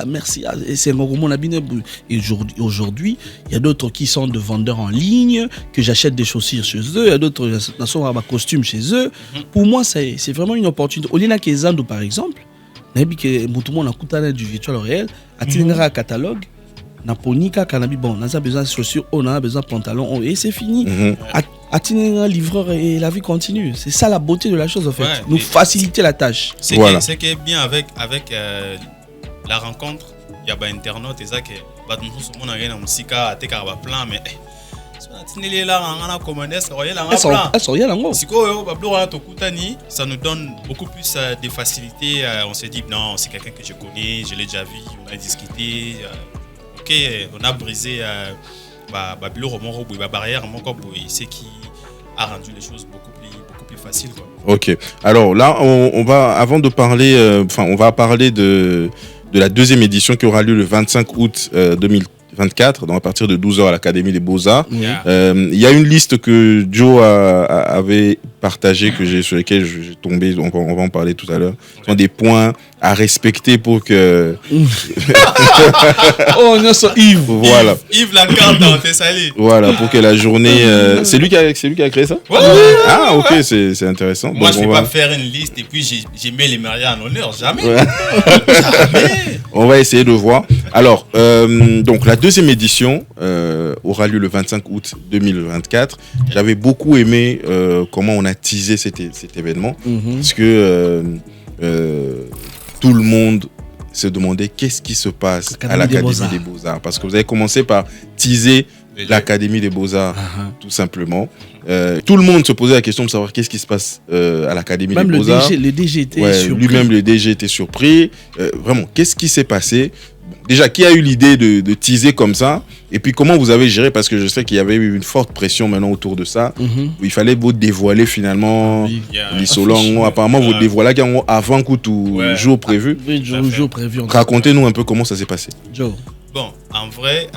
merci. C'est et aujourd'hui, il y a d'autres qui sont de vendeurs en ligne, que j'achète des chaussures chez eux, il y a d'autres qui sont à costume chez eux. Pour moi, c'est vraiment une opportunité. Olina Kezando, par exemple, on a du virtuel au réel, a un catalogue. Naponika Kanabi, bon, on a besoin de chaussures, on a besoin de pantalons, et c'est fini. Attirer un livreur et la vie continue. C'est ça la beauté de la chose, en fait. Nous faciliter la tâche. C'est qui est bien avec la rencontre, il y a des internautes et ça que tout le monde a un musika à plan, mais ça nous donne beaucoup plus de facilité. On se dit, non, c'est quelqu'un que je connais, je l'ai déjà vu, on a discuté. Ok, on a brisé la barrière, c'est qui a rendu les choses beaucoup plus faciles. Quoi. Ok, alors là, on va, avant de parler, on va parler de la deuxième édition qui aura lieu le 25 août 2024, donc à partir de 12h à l'Académie des Beaux-Arts. Il y a une liste que Joe avait partagée, sur lesquels j'ai tombé, on va en parler tout à l'heure. Ce sont des points à respecter pour que... Yves. Voilà. Yves Lacan dans Thessalie. Voilà, pour que la journée... c'est lui qui a créé ça? Ouais. Ah, ok, c'est intéressant. Moi, je ne peux pas faire une liste et puis j'ai mis les mariés en honneur. Jamais. Ouais. Jamais. On va essayer de voir. Alors, donc la deuxième édition aura lieu le 25 août 2024. J'avais beaucoup aimé comment on a teasé cet événement, parce que tout le monde se demandait qu'est-ce qui se passe à l'Académie des Beaux-Arts. Parce que vous avez commencé par teaser l'Académie des Beaux-Arts, tout simplement. Tout le monde se posait la question de savoir qu'est-ce qui se passe à l'Académie des Beaux-Arts. Même le DG était surpris. Lui-même, le DG était surpris. Vraiment, qu'est-ce qui s'est passé? Déjà, qui a eu l'idée de teaser comme ça? Et puis, comment vous avez géré? Parce que je sais qu'il y avait eu une forte pression maintenant autour de ça. Où il fallait vous dévoiler finalement les solons. Apparemment, vous dévoilez avant coup tout jour prévu. Jour prévu. Racontez-nous un peu comment ça s'est passé. Joe. Bon, en vrai,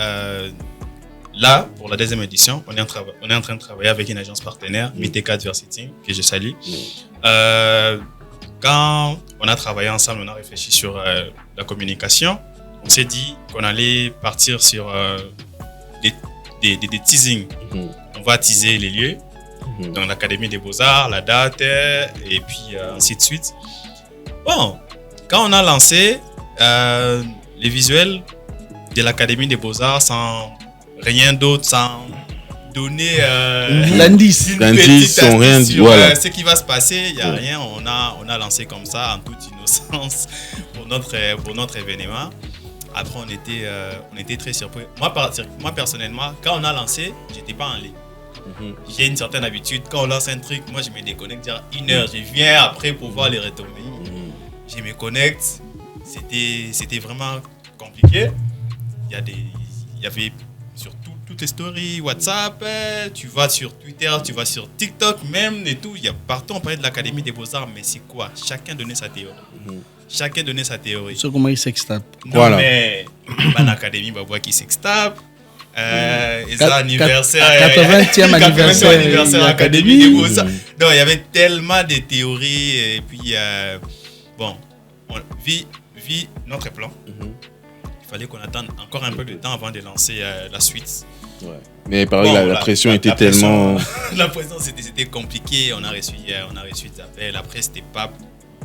là, pour la deuxième édition, on est en train de travailler avec une agence partenaire, MT4 Adversity, que je salue. Quand on a travaillé ensemble, on a réfléchi sur la communication. On s'est dit qu'on allait partir sur des teasings. On va teaser les lieux, dans l'Académie des Beaux-Arts, la date, et puis ainsi de suite. Bon, quand on a lancé les visuels de l'Académie des Beaux-Arts sans rien d'autre, sans donner l'indice sans rien dire, voilà. Ce qui va se passer, il n'y a rien. On a lancé comme ça en toute innocence pour notre événement. Après, on était très surpris. Moi personnellement, quand on a lancé, j'étais pas en ligne. J'ai une certaine habitude. Quand on lance un truc, moi je me déconnecte dire 1 heure. Je viens après pour voir les retombées. Je me connecte. C'était vraiment compliqué. Il y avait sur toutes les stories WhatsApp, tu vas sur Twitter, tu vas sur TikTok même et tout. Partout on parlait de l'Académie des Beaux-Arts, mais c'est quoi? Chacun donnait sa théorie. Chacun donnait sa théorie. Sur comment il sextape. Non, voilà. Mais l'Académie va voir qui sextape. Anniversaire. 80e anniversaire de l'Académie des Beaux-Arts. Donc il y avait tellement de théories. Et puis, bon, vu notre plan, il fallait qu'on attende encore un peu de temps avant de lancer la suite. Ouais. Mais pareil, bon, la pression était tellement... La pression, c'était compliqué. On a reçu des appels. Après, c'était pas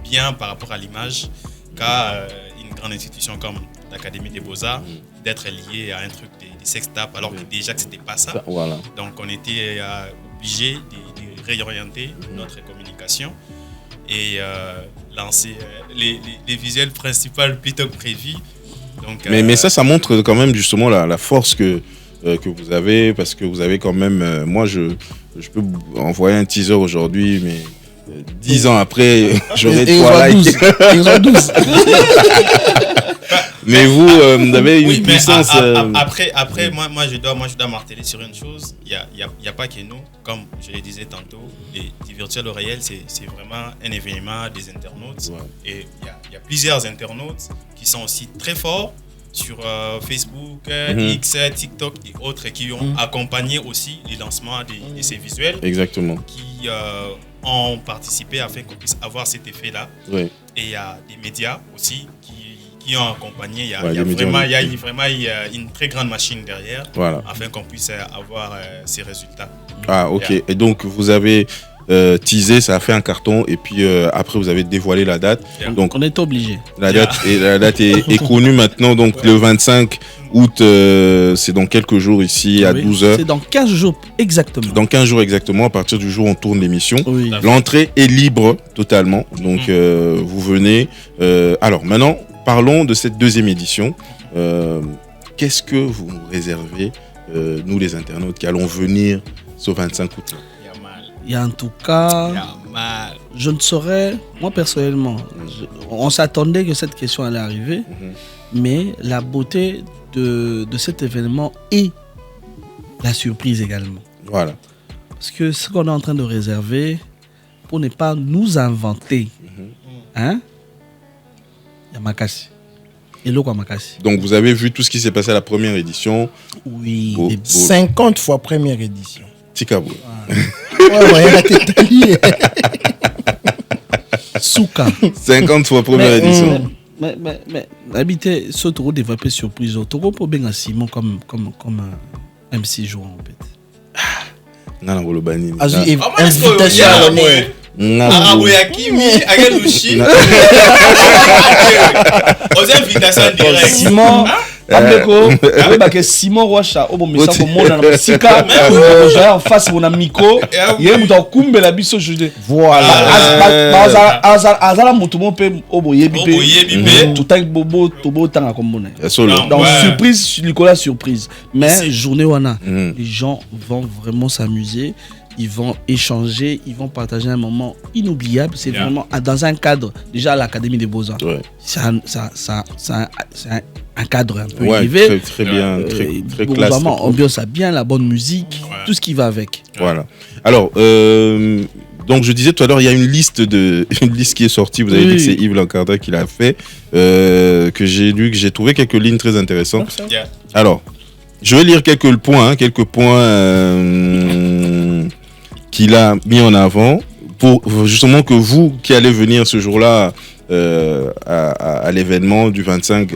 bien par rapport à l'image qu'a une grande institution comme l'Académie des Beaux-Arts d'être liée à un truc des sextapes alors que déjà que c'était pas ça. Voilà. Donc on était obligé de réorienter notre communication et lancer les visuels principaux plutôt que prévu. Donc, mais ça montre quand même justement la force que vous avez, parce que vous avez quand même... moi, je peux envoyer un teaser aujourd'hui, mais 10 ans après, j'aurais 3 likes. Ils ont 12. Mais vous avez une puissance... Après moi, je dois marteler sur une chose. Il y a pas que nous, comme je le disais tantôt, les virtuels au réel, c'est vraiment un événement des internautes. Ouais. Et il y a plusieurs internautes qui sont aussi très forts sur Facebook, X, TikTok et autres qui ont accompagné aussi les lancements de ces visuels. Exactement. Qui ont participé afin qu'on puisse avoir cet effet-là. Oui. Et il y a des médias aussi qui ont accompagné. Il y a vraiment une très grande machine derrière, voilà, afin qu'on puisse avoir ces résultats. Ah, ok. Yeah. Et donc, vous avez teasé, ça a fait un carton, et puis après, vous avez dévoilé la date. Yeah. Donc, on est obligé. La date est connue maintenant, donc le 25 août, c'est dans quelques jours ici, à 12h. C'est dans 15 jours exactement. Dans 15 jours exactement, à partir du jour où on tourne l'émission. Oui. L'entrée est libre totalement, donc vous venez. Alors maintenant, parlons de cette deuxième édition. Qu'est-ce que vous nous réservez, nous les internautes qui allons venir ce 25 août? Il y a en tout cas, je ne saurais, moi personnellement, on s'attendait que cette question allait arriver, mais la beauté de cet événement est la surprise également. Voilà. Parce que ce qu'on est en train de réserver, pour ne pas nous inventer, hein, il y a Makassi. Et Loko Makassi. Donc vous avez vu tout ce qui s'est passé à la première édition. Oui. 50 fois première édition. Tikabou. Ouais, t'es lié. Souka. 50 fois première édition. Mais habiter ce tour développé surprise. Togo pour bien Simon comme MC joueur en fait. Non, non, le bani. Invitation à l'honneur. Aux invitations directes. Simon. Abeko, que Simon Rocha, au bon message au monde dans le Sika, en face mon amico, il y a un kumbe la biso jeudi. Voilà. Azala mutumo pe obo yebipe, tout avec bobo tobo tanga comme monnaie. Donc surprise, Nicolas surprise. Mais journée wana, les gens vont vraiment s'amuser. Ils vont échanger, ils vont partager un moment inoubliable. C'est vraiment dans un cadre, déjà à l'Académie des Beaux-Arts. Ouais. C'est un cadre un peu élevé. Très bien, très classe. Vraiment, ambiance bien, la bonne musique, tout ce qui va avec. Voilà. Alors, Donc je disais tout à l'heure, il y a une liste qui est sortie. Vous avez dit que c'est Yves Lancarda qui l'a fait, que j'ai lu, que j'ai trouvé quelques lignes très intéressantes. Yeah. Alors, je vais lire quelques points qu'il a mis en avant pour justement que vous qui allez venir ce jour-là à l'événement du 25,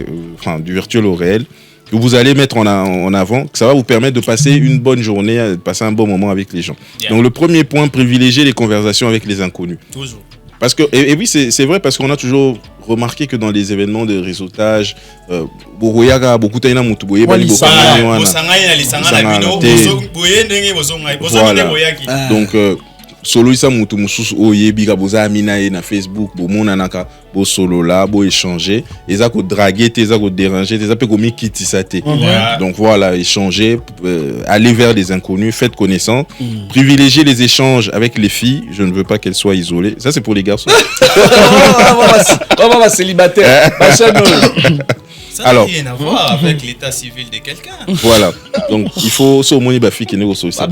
du virtuel au réel, que vous allez mettre en avant, que ça va vous permettre de passer une bonne journée, de passer un bon moment avec les gens. Yeah. Donc le premier point, privilégier les conversations avec les inconnus. Toujours. Parce que, et oui, c'est vrai, parce qu'on a toujours remarqué que dans les événements de réseautage, beaucoup donc solo isa mutu mususu oyebi ka boza amina na Facebook bo monanaka bo solo là bo échanger eza ko draguer te eza ko déranger te eza pe ko mikitisa te. Donc voilà, échanger, aller vers des inconnus, faites connaissance, privilégier les échanges avec les filles, je ne veux pas qu'elles soient isolées. Ça c'est pour les garçons. On va célibataire. Ça n'a rien à voir avec l'état civil de quelqu'un. Voilà. Donc il faut au moins ba fille qui ne reçoit ça.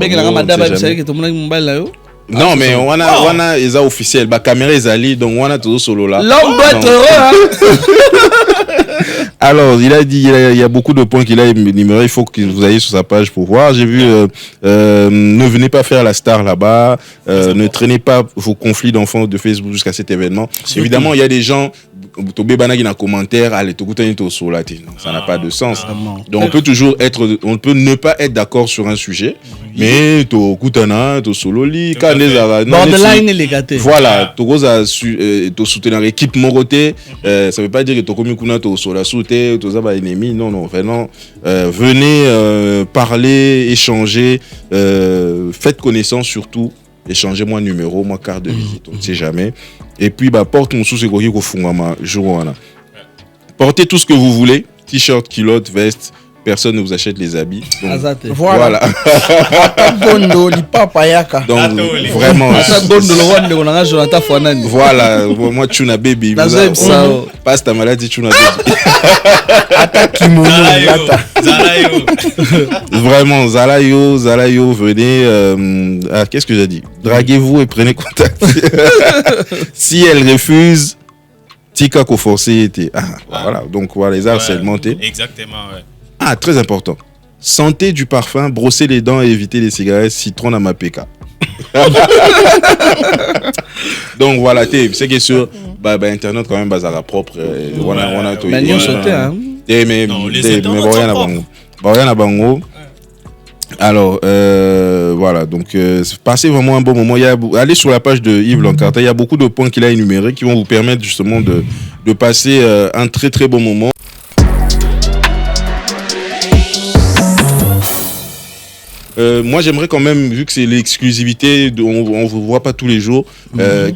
Non, mais on a les officiels, la caméra est allée, donc on a tout solo là. L'homme doit être heureux. Alors, il a dit, il y a beaucoup de points qu'il a énumérés. Il faut que vous ayez sur sa page pour voir. J'ai vu, ne venez pas faire la star là-bas, ne traînez pas vos conflits d'enfants de Facebook jusqu'à cet événement. Évidemment, il y a des gens, dans commentaire, allez, ça n'a pas de sens. Donc, on peut ne pas être d'accord sur un sujet, mais to kutana, to sololi, borderline les gâtés. Voilà, to soutenir l'équipe Moroté, ça veut pas dire que to komi kuna to sola souté, to zaba ennemi, non, vraiment, venez parler, échanger, faites connaissance surtout. Échangez-moi numéro, moi carte de visite, on ne sait jamais. Et puis, porte mon sous ko fungama jour. Portez tout ce que vous voulez, t-shirt, culotte, veste. Personne ne vous achète les habits. Donc, voilà. Donc vraiment. Voilà. Moi, Tuna Baby. Passe ta maladie, Tuna Baby. Vraiment, Zalayo, venez. Qu'est-ce que j'ai dit? Draguez-vous et prenez contact. Si elle refuse, Tika ko forcé était. Voilà. Donc voilà, les harcèlements. Exactement, ouais. Ah, très important. Santé du parfum, brosser les dents et éviter les cigarettes, citron à ma PK. Donc voilà, c'est que sur Internet quand même bazar propre. On a tout. Mais rien à bango. Alors voilà, donc passez vraiment un bon moment. Allez sur la page de Yves Lancarda, il y a beaucoup de points qu'il a énumérés qui vont vous permettre justement de passer un très très bon moment. Moi j'aimerais quand même, vu que c'est l'exclusivité, on vous voit pas tous les jours,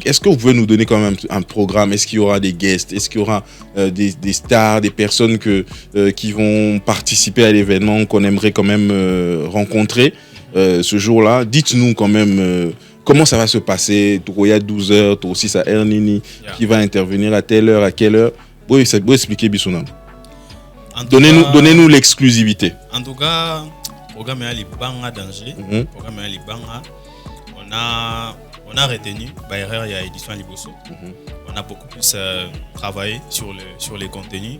est-ce que vous pouvez nous donner quand même un programme? Est-ce qu'il y aura des guests? Est-ce qu'il y aura des stars, des personnes qui vont participer à l'événement qu'on aimerait quand même rencontrer ce jour-là? Dites-nous quand même comment ça va se passer. Il y a 12 heures, aussi ça Ernini qui va intervenir à telle heure, à quelle heure. Vous expliquer Bissouna. Donnez-nous l'exclusivité. En tout cas, programme est Banga danger. Programme est Banga. On a retenu Bayer il y a édition Liboso. On a beaucoup plus travaillé sur les contenus,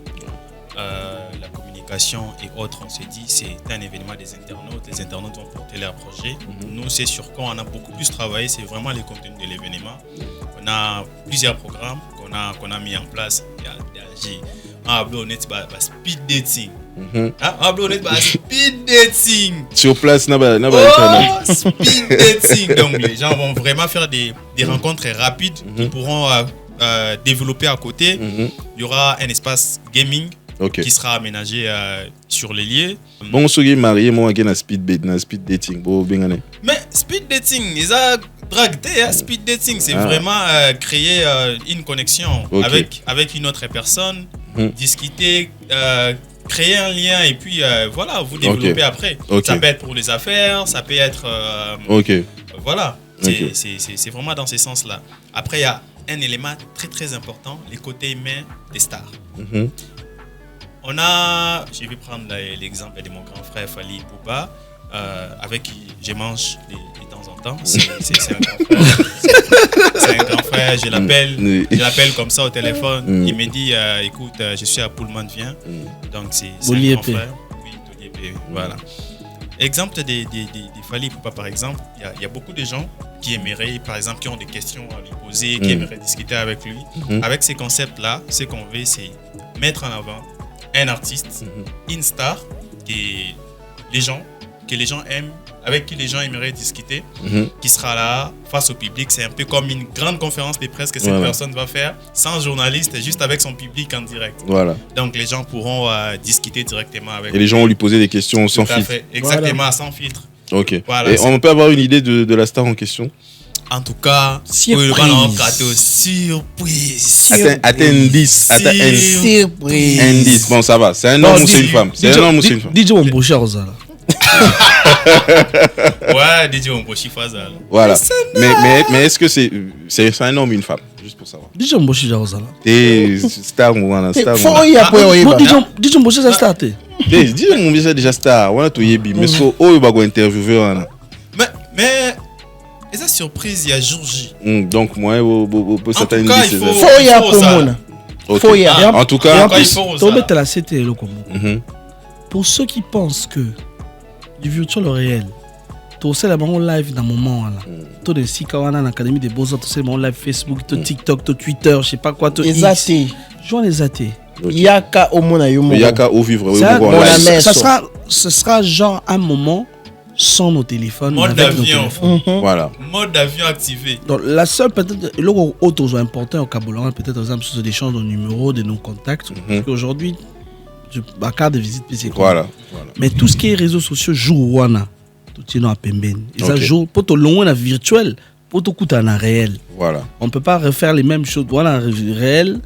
la communication et autres. On s'est dit c'est un événement des internautes. Les internautes vont porter leur projet. Nous c'est sur quoi on a beaucoup plus travaillé, c'est vraiment les contenus de l'événement. On a plusieurs programmes qu'on a mis en place. Speed dating. Speed dating. Sur place, speed dating. Donc les gens vont vraiment faire des rencontres rapides. Ils pourront développer à côté. Il y aura un espace gaming qui sera aménagé sur les lieux. Bon, ceux qui sont mariés, moi, j'ai un speed dating. Mais speed dating, ils ont dragté. Speed dating, c'est vraiment créer une connexion avec une autre personne, discuter, créer un lien et puis voilà, vous développer après. Ça peut être pour les affaires, ça peut être... Voilà, c'est vraiment dans ce sens-là. Après, il y a un élément très très important, les côtés humains des stars. Je vais prendre l'exemple de mon grand frère Fali Bouba, avec qui je mange de temps en important. C'est un grand frère. C'est un grand frère. Je l'appelle comme ça au téléphone. Il me dit, écoute, je suis à Pullman, viens. Donc c'est un grand frère. Oui, Toliépé, voilà. Exemple des Fally Ipupa, par exemple, il y a beaucoup de gens qui aimeraient, par exemple, qui ont des questions à lui poser, qui aimeraient discuter avec lui. Avec ces concepts-là, ce qu'on veut, c'est mettre en avant un artiste, une star, que les gens aiment, avec qui les gens aimeraient discuter, qui sera là face au public. C'est un peu comme une grande conférence de presse que cette personne va faire, sans journaliste, juste avec son public en direct. Voilà. Donc les gens pourront discuter directement avec lui. Et les gens vont lui poser des questions sans filtre. Exactement, sans filtre. Ok. Voilà, et on peut avoir une idée de la star en question? En tout cas, surprise. Attends, indice. Surprise. Indice. Bon, ça va. C'est un homme ou c'est une femme? C'est un homme ou c'est une femme? DJ Omboshi Rosala. Ouais, DJ Omboshi Fazal. Voilà. Mais est-ce que c'est un homme ou une femme? Juste pour savoir. DJ Omboshi Rosala. T'es star ou un star? Faut y appuyer. DJ Omboshi c'est starté. DJ Omboshi c'est déjà star. On a tout yebi. Mais so il va go interviewer. Mais et ça surprise, il y a jour J. Donc moi pour certains cas, il faut- Faut y appuyer. Faut y Ok. En tout cas, il faut Tu mettre la CT le comme. Mhm. Pour ceux qui pensent que du virtuel au réel, tu sais la banque live dans moment là. Tu des Sikawana dans l'académie des beaux-arts, tu sais mon live Facebook, tu TikTok, tu Twitter, je sais pas quoi, tu Les athées. Joins les athées. Yaka au monde yo. il y a qu'à au vivre. Ça, bon, la messe. ce sera genre un moment sans nos téléphones. Mode avec nos avion. téléphones. Voilà. Mode avion activé. Donc la seule peut-être, l'autre important au Kaboulan, peut-être par exemple sur l'échange de numéros, de nos contacts. Parce qu'aujourd'hui, ma carte de visite, c'est quoi. Voilà. Mais tout ce qui est réseaux sociaux, joue wana. Tout est dans la pembeni. Et ça Ok. joue pour te loin la virtuel, pour te coûter en réel. Voilà. On ne peut pas refaire les mêmes choses. Voilà, réel.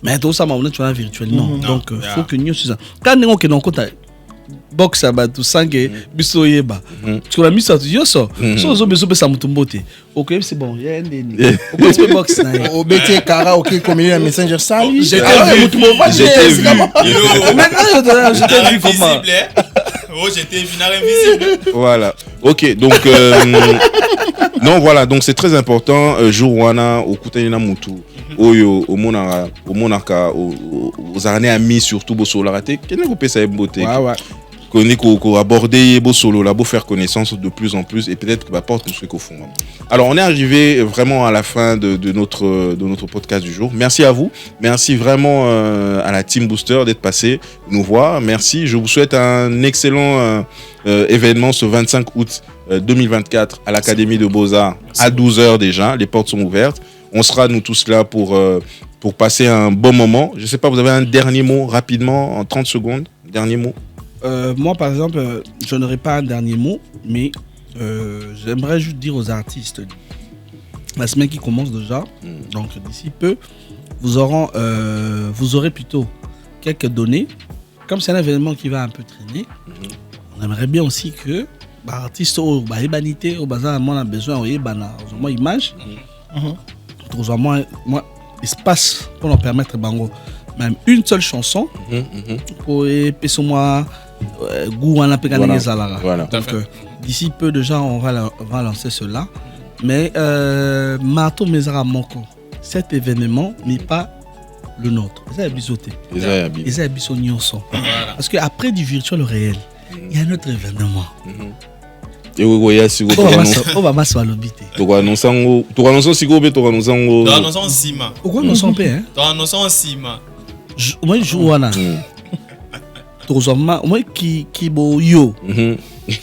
Mais tout ça, tu vas virtuel. Non. Donc, il faut que nous soyons. Quand nous sommes compte box à tout sang que biso yeba. Tu as mis ça tu yoso. So zo beso pesa mutumbote. OK, c'est bon, il y a un déni. OK, c'est box na. Au BT karaoké comme il y a un messenger salut. J'étais vu. Maintenant, je t'ai vu comment. Invisible, hein? Oh, j'étais vinard invisible. Voilà. Ok, donc non, voilà, donc c'est très important. Jour wana okutana mutu oyo omonaka aux années amis surtout bo solarate. Kene ko pesa mbote. Ouais. Qu'on aborder beau solo là, beau faire connaissance de plus en plus et peut-être que va porter ce qu'au fond. Alors on est arrivé vraiment à la fin de notre podcast du jour. Merci à vous, merci vraiment à la Team Booster d'être passé nous voir. Merci, je vous souhaite un excellent événement ce 25 août 2024 à l'Académie de Beaux-Arts à 12h déjà. Les portes sont ouvertes. On sera nous tous là pour passer un bon moment. Je sais pas, vous avez un dernier mot rapidement en 30 secondes, dernier mot. Moi, par exemple, je n'aurai pas un dernier mot, mais j'aimerais juste dire aux artistes, la semaine qui commence déjà, donc d'ici peu, vous aurez plutôt quelques données. Comme c'est un événement qui va un peu traîner, on aimerait bien aussi que l'artiste au Bahébanité, au bazar, on a besoin de image, moi, espace pour nous permettre bango. Même une seule chanson pour épaisser moi Voilà. donc d'ici peu déjà on va lancer cela, mais Mato Mezara Moko, cet événement n'est pas le nôtre, c'est bisoté, c'est bisonioso, parce que après du virtuel au réel il y a un autre événement. Et oui, oui, si vous on va masser à l'obité. Tu annonces si vous tu annonces en cima. Pourquoi nous sommes pas hein? Tu annonces en cima. Moi je joue wana. Tozoma moi qui boyo.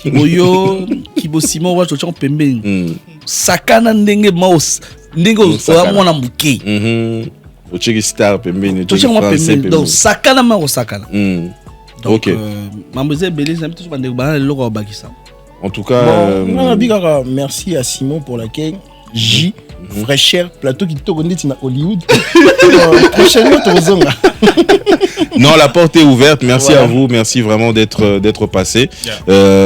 Boyo qui bo Simon wa chocho pembeni. Sakana ndenge mouse. Ndenge o mwana muke. O cheki star pembeni, chocho mwa pembeni. Donc sakana ma o sakana. Donc OK. Mamboze Belise tout bande ba le loko bakisa. En tout cas, merci à Simon pour l'accueil. J, fraîcheur, plateau qui te connaît à Hollywood. Prochainement, non, la porte est ouverte. Merci à vous. Merci vraiment d'être passé.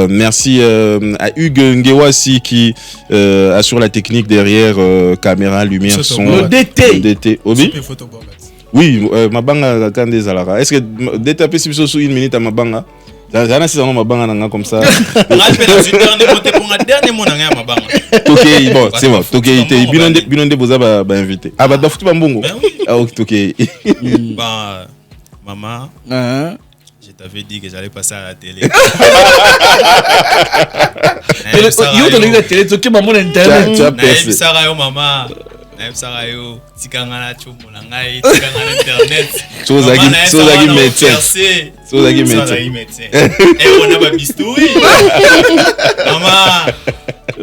Merci à Hugues Ngewasi qui assure la technique derrière caméra, lumière, son. Le DT. Obi? Oui, Mabanga Kande Zalara. Est-ce que DT a fait sous une minute à Mabanga? J'en ai si ça Mabanga comme ça. On a fait la dernière montée pour un dernier mot dans Mabanga. Tokei, bon, c'est bon. Bah, Tokei, bah, Binonde Boza va inviter. Ah, bah, Dafutu Bambongo. Ben oui. Ah, ok, Tokei. Bah, maman, Hein? je t'avais dit que j'allais passer à la télé. Yo, t'as la télé, tu maman Tu internet. as Naïm percé. Sarayo, maman. Naïm Sarayo, Tikangana Chomonangai, Tikangana Internet. Sozagi médecin. Sozagi médecin. Et on a pas bistouri.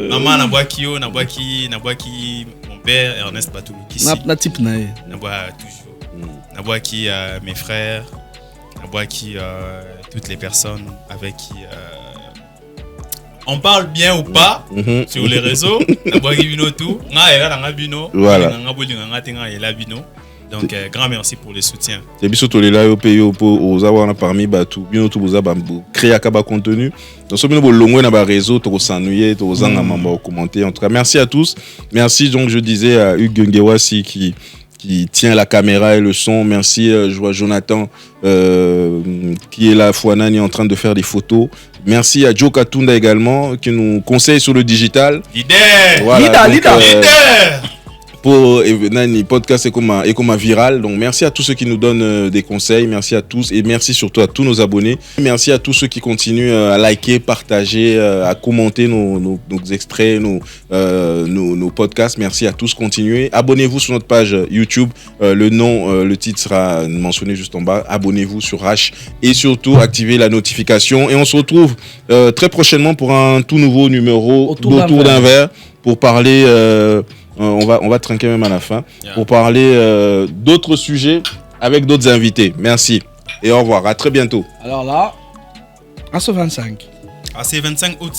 Maman, na boaki mon père Ernest Batoulou Kissi. Na type na ye. Na bois toujours. Na boaki mes frères. Na boaki toutes les personnes avec qui on parle bien ou pas sur les réseaux. Na boaki bino tout. Nga era na bino. Voilà. Nga bolinga nga tenga ela bino. Donc grand merci pour le soutien. Et biso tolela yo pe yo po ozawa na parmi batu bino to boza ba créer kaba contenu donc so bino bolongwe na ba réseau to s'ennuyer to zanga mamba au commenter. En tout cas merci à tous. Merci donc je disais à Hugues Ngewasi qui tient la caméra et le son. Merci je vois Jonathan qui est là Fouanani en train de faire des photos. Merci à Joe Katunda également qui nous conseille sur le digital. Leader. Voilà, Leader. pour Nani podcast et comme viral. Donc merci à tous ceux qui nous donnent des conseils, merci à tous et merci surtout à tous nos abonnés. Merci à tous ceux qui continuent à liker, partager, à commenter nos extraits, nos podcasts. Merci à tous, continuez. Abonnez-vous sur notre page YouTube. Le titre sera mentionné juste en bas. Abonnez-vous sur H et surtout activez la notification. Et on se retrouve très prochainement pour un tout nouveau numéro d'Autour d'un verre pour parler. On va trinquer même à la fin pour parler d'autres sujets avec d'autres invités. Merci et au revoir. À très bientôt. Alors là, à ce 25. Ah, c'est 25 août.